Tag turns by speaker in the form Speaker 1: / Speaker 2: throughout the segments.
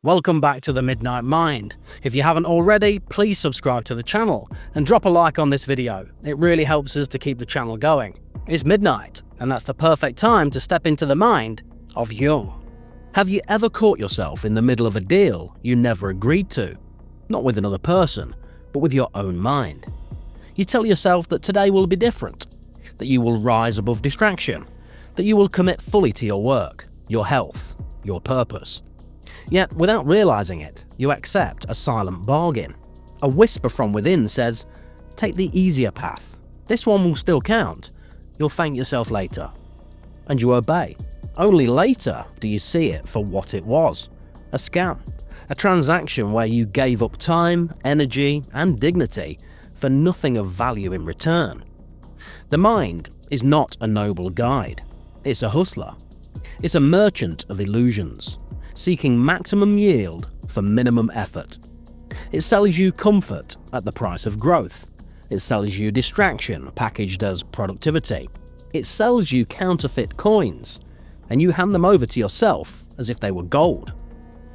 Speaker 1: Welcome back to the Midnight Mind. If you haven't already, please subscribe to the channel and drop a like on this video. It really helps us to keep the channel going. It's midnight, and that's the perfect time to step into the mind of Jung. Have you ever caught yourself in the middle of a deal you never agreed to? Not with another person, but with your own mind. You tell yourself that today will be different, that you will rise above distraction, that you will commit fully to your work, your health, your purpose. Yet, without realizing it, you accept a silent bargain. A whisper from within says, take the easier path. This one will still count. You'll thank yourself later. And you obey. Only later do you see it for what it was. A scam. A transaction where you gave up time, energy, and dignity for nothing of value in return. The mind is not a noble guide. It's a hustler. It's a merchant of illusions, seeking maximum yield for minimum effort. It sells you comfort at the price of growth. It sells you distraction packaged as productivity. It sells you counterfeit coins, and you hand them over to yourself as if they were gold.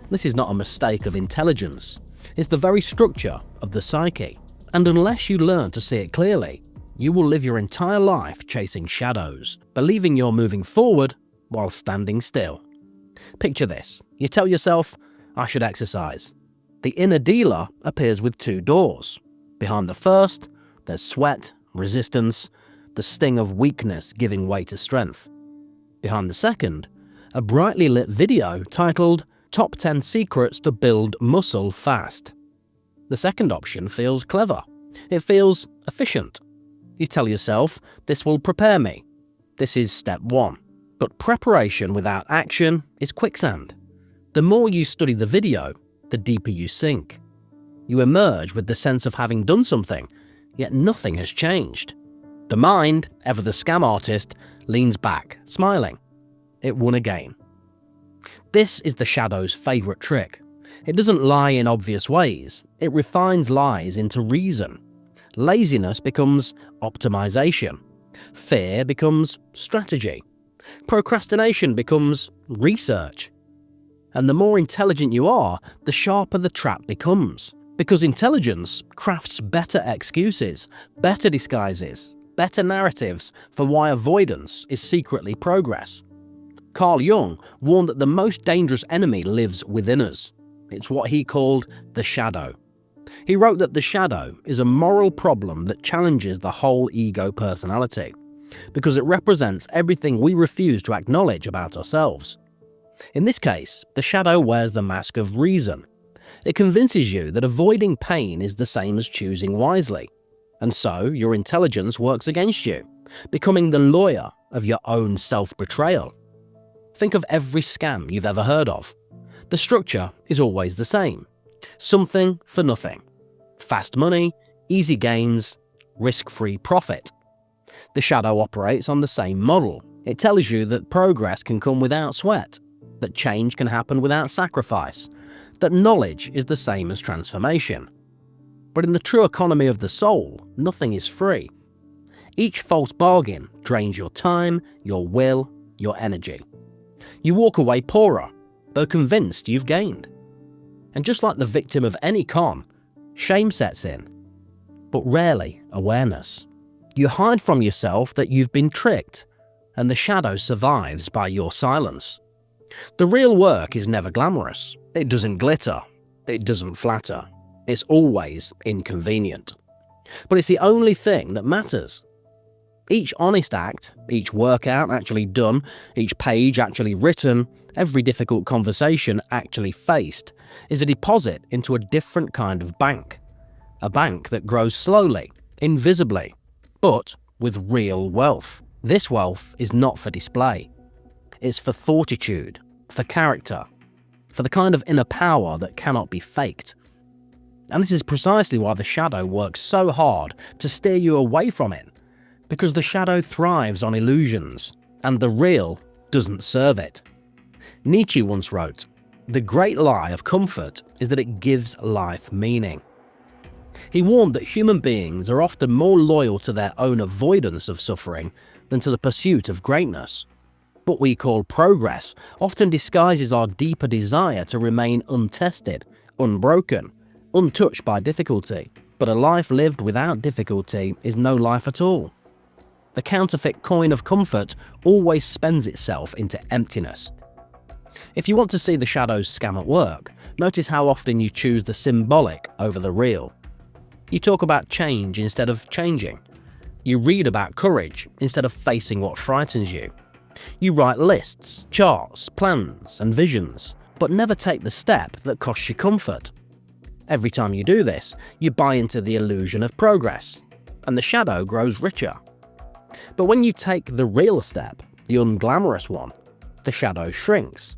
Speaker 1: This is not a mistake of intelligence. It's the very structure of the psyche. And unless you learn to see it clearly, you will live your entire life chasing shadows, believing you're moving forward while standing still. Picture this. You tell yourself, I should exercise. The inner dealer appears with two doors. Behind the first, there's sweat, resistance, the sting of weakness giving way to strength. Behind the second, a brightly lit video titled Top 10 Secrets to Build Muscle Fast. The second option feels clever. It feels efficient. You tell yourself, this will prepare me. This is step one. But preparation without action is quicksand. The more you study the video, the deeper you sink. You emerge with the sense of having done something, yet nothing has changed. The mind, ever the scam artist, leans back, smiling. It won again. This is the shadow's favourite trick. It doesn't lie in obvious ways. It refines lies into reason. Laziness becomes optimization. Fear becomes strategy. Procrastination becomes research. And the more intelligent you are, the sharper the trap becomes. Because intelligence crafts better excuses, better disguises, better narratives for why avoidance is secretly progress. Carl Jung warned that the most dangerous enemy lives within us. It's what he called the shadow. He wrote that the shadow is a moral problem that challenges the whole ego personality, because it represents everything we refuse to acknowledge about ourselves. In this case, the shadow wears the mask of reason. It convinces you that avoiding pain is the same as choosing wisely, and so your intelligence works against you, becoming the lawyer of your own self-betrayal. Think of every scam you've ever heard of. The structure is always the same. Something for nothing. Fast money, easy gains, risk-free profit. The shadow operates on the same model. It tells you that progress can come without sweat, that change can happen without sacrifice, that knowledge is the same as transformation. But in the true economy of the soul, nothing is free. Each false bargain drains your time, your will, your energy. You walk away poorer, though convinced you've gained. And just like the victim of any con, shame sets in, but rarely awareness. You hide from yourself that you've been tricked, and the shadow survives by your silence. The real work is never glamorous. It doesn't glitter. It doesn't flatter. It's always inconvenient. But it's the only thing that matters. Each honest act, each workout actually done, each page actually written, every difficult conversation actually faced, is a deposit into a different kind of bank. A bank that grows slowly, invisibly, but with real wealth. This wealth is not for display. It's for fortitude, for character, for the kind of inner power that cannot be faked. And this is precisely why the shadow works so hard to steer you away from it, because the shadow thrives on illusions, and the real doesn't serve it. Nietzsche once wrote, "The great lie of comfort is that it gives life meaning." He warned that human beings are often more loyal to their own avoidance of suffering than to the pursuit of greatness. What we call progress often disguises our deeper desire to remain untested, unbroken, untouched by difficulty. But a life lived without difficulty is no life at all. The counterfeit coin of comfort always spends itself into emptiness. If you want to see the shadow scam at work, notice how often you choose the symbolic over the real. You talk about change instead of changing. You read about courage instead of facing what frightens you. You write lists, charts, plans, and visions, but never take the step that costs you comfort. Every time you do this, you buy into the illusion of progress, and the shadow grows richer. But when you take the real step, the unglamorous one, the shadow shrinks.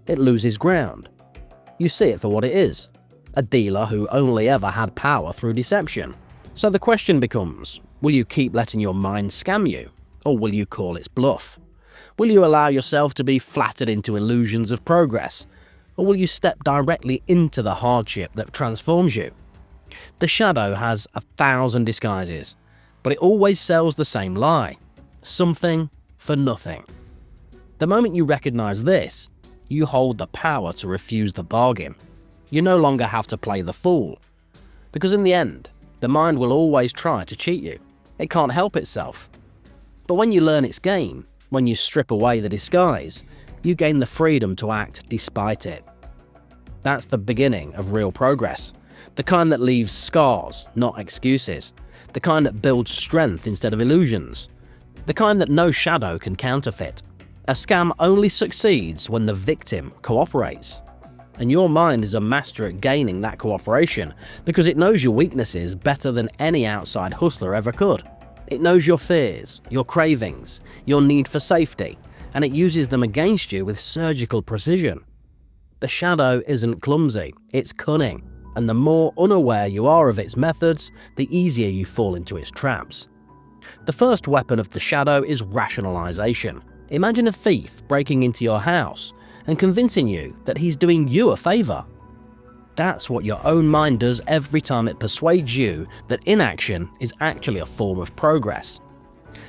Speaker 1: It loses ground. You see it for what it is, a dealer who only ever had power through deception. So the question becomes, will you keep letting your mind scam you, or will you call its bluff? Will you allow yourself to be flattered into illusions of progress, or will you step directly into the hardship that transforms you? The shadow has 1,000 disguises, but it always sells the same lie: something for nothing. The moment you recognize this, you hold the power to refuse the bargain. You no longer have to play the fool, because in the end, the mind will always try to cheat you. It can't help itself. But when you learn its game, when you strip away the disguise, you gain the freedom to act despite it. That's the beginning of real progress, the kind that leaves scars, not excuses, the kind that builds strength instead of illusions, the kind that no shadow can counterfeit. A scam only succeeds when the victim cooperates. And your mind is a master at gaining that cooperation because it knows your weaknesses better than any outside hustler ever could. It knows your fears, your cravings, your need for safety, and it uses them against you with surgical precision. The shadow isn't clumsy, it's cunning, and the more unaware you are of its methods, the easier you fall into its traps. The first weapon of the shadow is rationalization. Imagine a thief breaking into your house and convincing you that he's doing you a favor. That's what your own mind does every time it persuades you that inaction is actually a form of progress.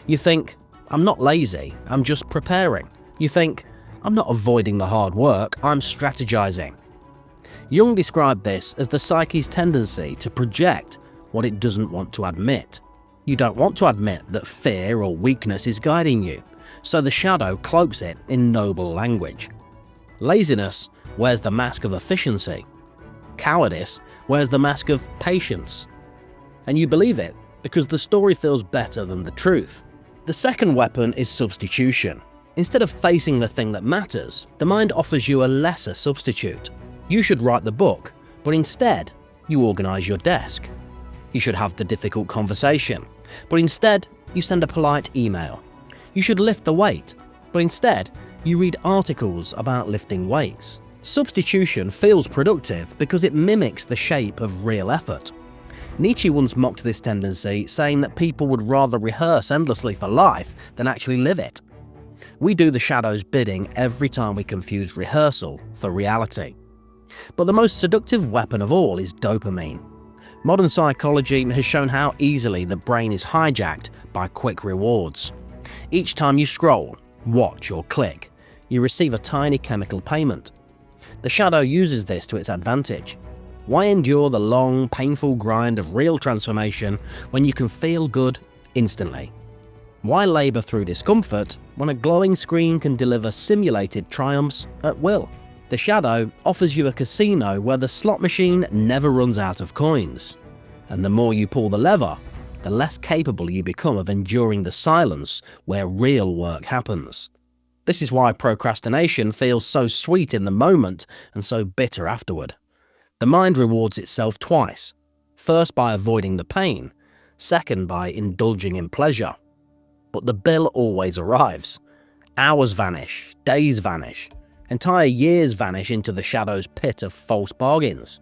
Speaker 1: You think, I'm not lazy, I'm just preparing. You think, I'm not avoiding the hard work, I'm strategizing. Jung described this as the psyche's tendency to project what it doesn't want to admit. You don't want to admit that fear or weakness is guiding you, so the shadow cloaks it in noble language. Laziness wears the mask of efficiency. Cowardice wears the mask of patience. And you believe it because the story feels better than the truth. The second weapon is substitution. Instead of facing the thing that matters, the mind offers you a lesser substitute. You should write the book, but instead, you organize your desk. You should have the difficult conversation, but instead, you send a polite email. You should lift the weight, but instead, you read articles about lifting weights. Substitution feels productive because it mimics the shape of real effort. Nietzsche once mocked this tendency, saying that people would rather rehearse endlessly for life than actually live it. We do the shadow's bidding every time we confuse rehearsal for reality. But the most seductive weapon of all is dopamine. Modern psychology has shown how easily the brain is hijacked by quick rewards. Each time you scroll, watch, or click, you receive a tiny chemical payment. The shadow uses this to its advantage. Why endure the long, painful grind of real transformation when you can feel good instantly? Why labor through discomfort when a glowing screen can deliver simulated triumphs at will? The shadow offers you a casino where the slot machine never runs out of coins. And the more you pull the lever, the less capable you become of enduring the silence where real work happens. This is why procrastination feels so sweet in the moment and so bitter afterward. The mind rewards itself twice, first by avoiding the pain, second by indulging in pleasure. But the bill always arrives. Hours vanish, days vanish, entire years vanish into the shadow's pit of false bargains.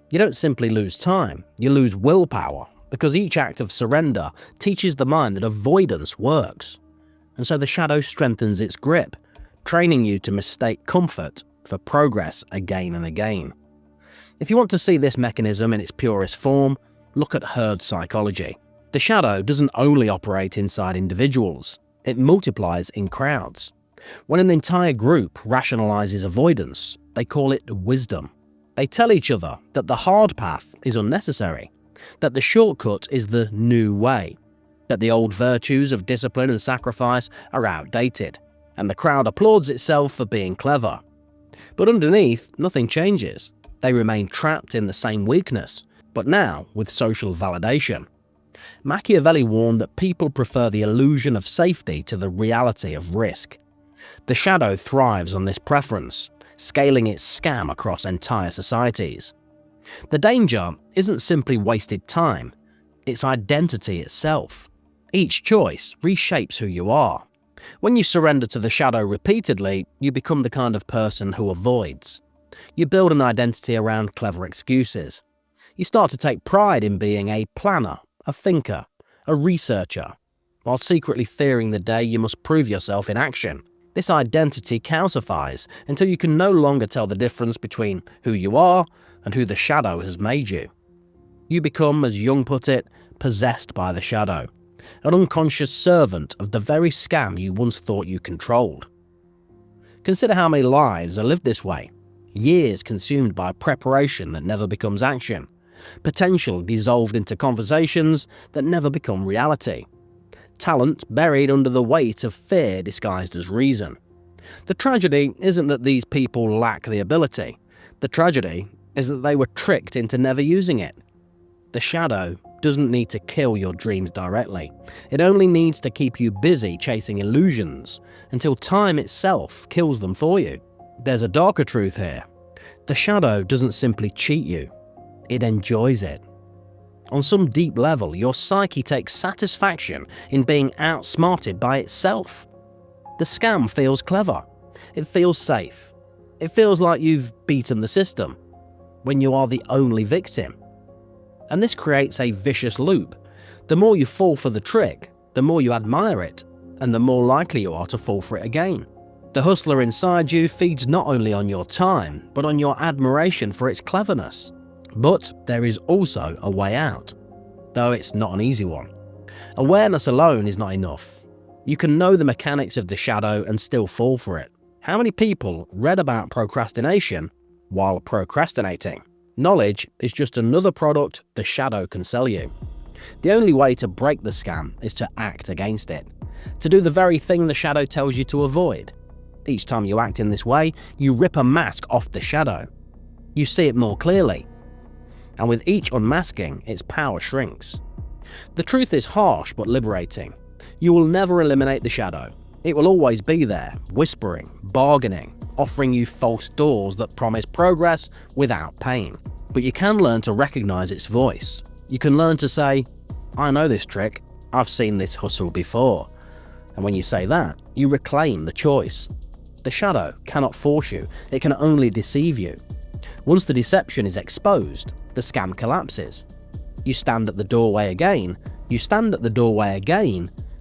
Speaker 1: You don't simply lose time, you lose willpower, because each act of surrender teaches the mind that avoidance works. And so the shadow strengthens its grip, training you to mistake comfort for progress again and again. If you want to see this mechanism in its purest form, look at herd psychology. The shadow doesn't only operate inside individuals, it multiplies in crowds. When an entire group rationalizes avoidance, they call it wisdom. They tell each other that the hard path is unnecessary, that the shortcut is the new way, that the old virtues of discipline and sacrifice are outdated, and the crowd applauds itself for being clever. But underneath, nothing changes. They remain trapped in the same weakness, but now with social validation. Machiavelli warned that people prefer the illusion of safety to the reality of risk. The shadow thrives on this preference, scaling its scam across entire societies. The danger isn't simply wasted time, it's identity itself. Each choice reshapes who you are. When you surrender to the shadow repeatedly, you become the kind of person who avoids. You build an identity around clever excuses. You start to take pride in being a planner, a thinker, a researcher, while secretly fearing the day you must prove yourself in action. This identity calcifies until you can no longer tell the difference between who you are and who the shadow has made you. You become, as Jung put it, possessed by the shadow, an unconscious servant of the very scam you once thought you controlled. Consider how many lives are lived this way. Years consumed by preparation that never becomes action. Potential dissolved into conversations that never become reality. Talent buried under the weight of fear disguised as reason. The tragedy isn't that these people lack the ability. The tragedy is that they were tricked into never using it. The shadow doesn't need to kill your dreams directly. It only needs to keep you busy chasing illusions until time itself kills them for you. There's a darker truth here. The shadow doesn't simply cheat you. It enjoys it. On some deep level, your psyche takes satisfaction in being outsmarted by itself. The scam feels clever. It feels safe. It feels like you've beaten the system, when you are the only victim. And this creates a vicious loop. The more you fall for the trick, the more you admire it, and the more likely you are to fall for it again. The hustler inside you feeds not only on your time, but on your admiration for its cleverness. But there is also a way out, though it's not an easy one. Awareness alone is not enough. You can know the mechanics of the shadow and still fall for it. How many people read about procrastination while procrastinating? Knowledge is just another product the shadow can sell you. The only way to break the scam is to act against it, to do the very thing the shadow tells you to avoid. Each time you act in this way, you rip a mask off the shadow. You see it more clearly. And with each unmasking, its power shrinks. The truth is harsh but liberating. You will never eliminate the shadow. It will always be there, whispering, bargaining, offering you false doors that promise progress without pain. But you can learn to recognize its voice. You can learn to say, I know this trick, I've seen this hustle before. And when you say that, you reclaim the choice. The shadow cannot force you, it can only deceive you. Once the deception is exposed, the scam collapses. You stand at the doorway again,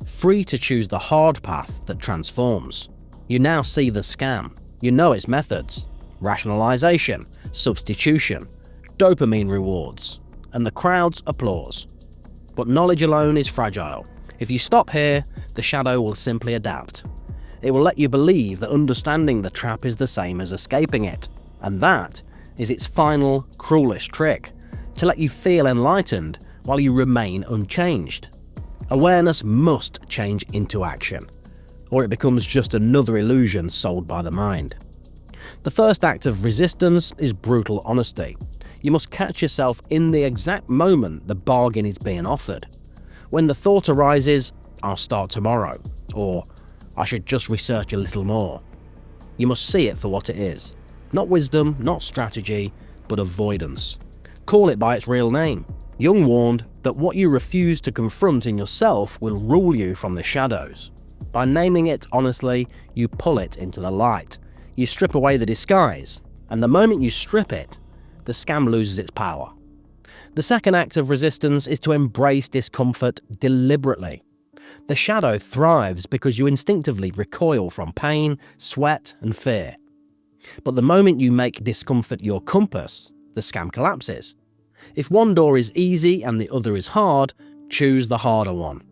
Speaker 1: free to choose the hard path that transforms. You now see the scam. You know its methods: rationalization, substitution, dopamine rewards, and the crowd's applause. But knowledge alone is fragile. If you stop here, the shadow will simply adapt. It will let you believe that understanding the trap is the same as escaping it, and that is its final, cruelest trick, to let you feel enlightened while you remain unchanged. Awareness must change into action, or it becomes just another illusion sold by the mind. The first act of resistance is brutal honesty. You must catch yourself in the exact moment the bargain is being offered. When the thought arises, I'll start tomorrow, or I should just research a little more. You must see it for what it is. Not wisdom, not strategy, but avoidance. Call it by its real name. Jung warned that what you refuse to confront in yourself will rule you from the shadows. By naming it honestly, you pull it into the light. You strip away the disguise, and the moment you strip it, the scam loses its power. The second act of resistance is to embrace discomfort deliberately. The shadow thrives because you instinctively recoil from pain, sweat, and fear. But the moment you make discomfort your compass, the scam collapses. If one door is easy and the other is hard, choose the harder one.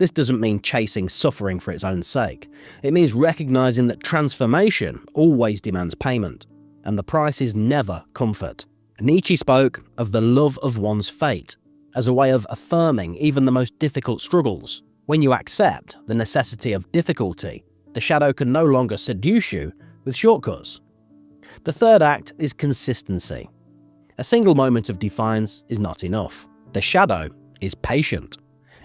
Speaker 1: This doesn't mean chasing suffering for its own sake. It means recognizing that transformation always demands payment, and the price is never comfort. Nietzsche spoke of the love of one's fate as a way of affirming even the most difficult struggles. When you accept the necessity of difficulty, the shadow can no longer seduce you with shortcuts. The third act is consistency. A single moment of defiance is not enough. The shadow is patient.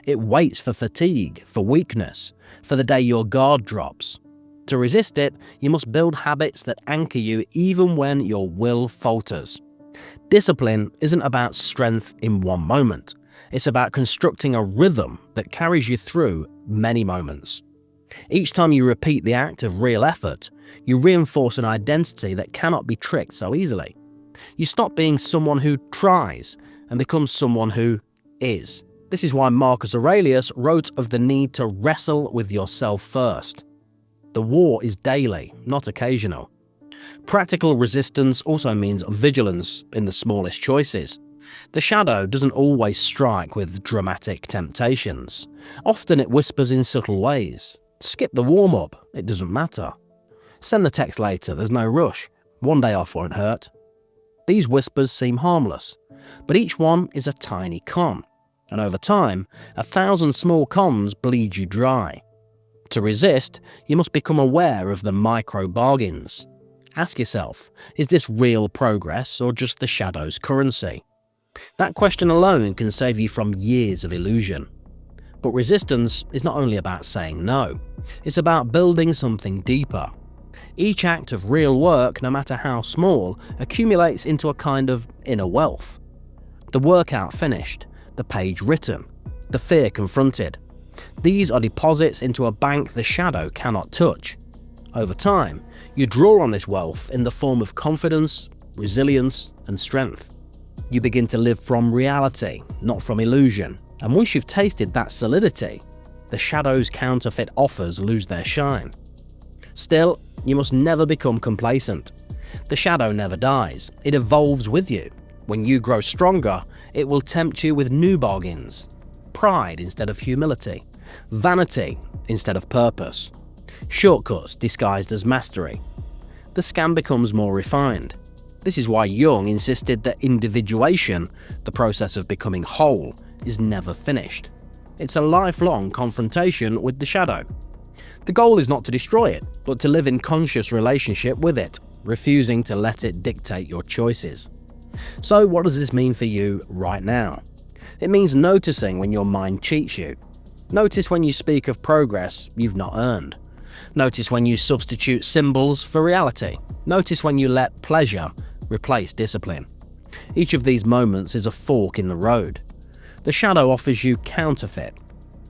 Speaker 1: It waits for fatigue, for weakness, for the day your guard drops. To resist it, you must build habits that anchor you even when your will falters. Discipline isn't about strength in one moment. It's about constructing a rhythm that carries you through many moments. Each time you repeat the act of real effort, you reinforce an identity that cannot be tricked so easily. You stop being someone who tries and become someone who is. This is why Marcus Aurelius wrote of the need to wrestle with yourself first. The war is daily, not occasional. Practical resistance also means vigilance in the smallest choices. The shadow doesn't always strike with dramatic temptations. Often it whispers in subtle ways. Skip the warm-up, it doesn't matter. Send the text later, there's no rush. One day off won't hurt. These whispers seem harmless, but each one is a tiny con. And over time, 1,000 small cons bleed you dry. To resist, you must become aware of the micro bargains. Ask yourself, is this real progress or just the shadow's currency? That question alone can save you from years of illusion. But resistance is not only about saying no, it's about building something deeper. Each act of real work, no matter how small, accumulates into a kind of inner wealth. The workout finished, the page written, the fear confronted. These are deposits into a bank the shadow cannot touch. Over time, you draw on this wealth in the form of confidence, resilience, and strength. You begin to live from reality, not from illusion. And once you've tasted that solidity, the shadow's counterfeit offers lose their shine. Still, you must never become complacent. The shadow never dies, it evolves with you. When you grow stronger, it will tempt you with new bargains. Pride instead of humility, vanity instead of purpose, shortcuts disguised as mastery. The scam becomes more refined. This is why Jung insisted that individuation, the process of becoming whole, is never finished. It's a lifelong confrontation with the shadow. The goal is not to destroy it, but to live in conscious relationship with it, refusing to let it dictate your choices. So what does this mean for you right now? It means noticing when your mind cheats you. Notice when you speak of progress you've not earned. Notice when you substitute symbols for reality. Notice when you let pleasure replace discipline. Each of these moments is a fork in the road. The shadow offers you counterfeit,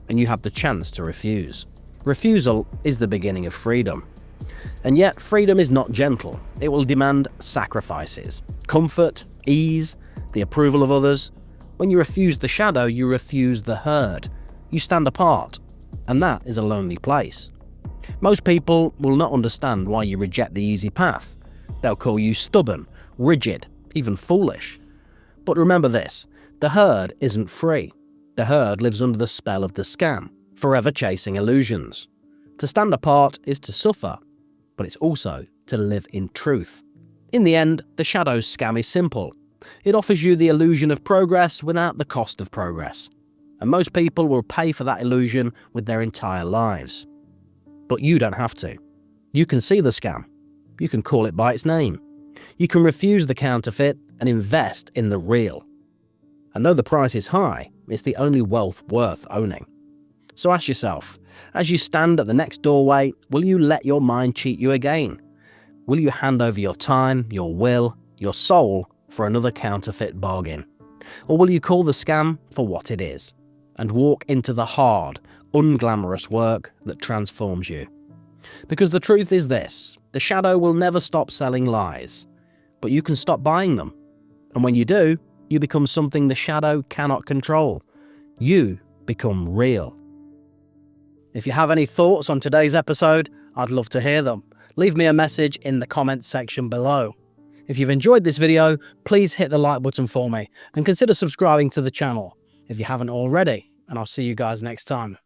Speaker 1: and you have the chance to refuse. Refusal is the beginning of freedom. And yet, freedom is not gentle. It will demand sacrifices, comfort, ease, the approval of others. When you refuse the shadow, you refuse the herd. You stand apart, and that is a lonely place. Most people will not understand why you reject the easy path. They'll call you stubborn, rigid, even foolish. But remember this, the herd isn't free. The herd lives under the spell of the scam, forever chasing illusions. To stand apart is to suffer, but it's also to live in truth. In the end, the shadow's scam is simple. It offers you the illusion of progress without the cost of progress. And most people will pay for that illusion with their entire lives. But you don't have to. You can see the scam. You can call it by its name. You can refuse the counterfeit and invest in the real. And though the price is high, it's the only wealth worth owning. So ask yourself, as you stand at the next doorway, will you let your mind cheat you again? Will you hand over your time, your will, your soul for another counterfeit bargain? Or will you call the scam for what it is and walk into the hard, unglamorous work that transforms you? Because the truth is this, the shadow will never stop selling lies, but you can stop buying them. And when you do, you become something the shadow cannot control. You become real. If you have any thoughts on today's episode, I'd love to hear them. Leave me a message in the comments section below. If you've enjoyed this video, please hit the like button for me and consider subscribing to the channel if you haven't already, and I'll see you guys next time.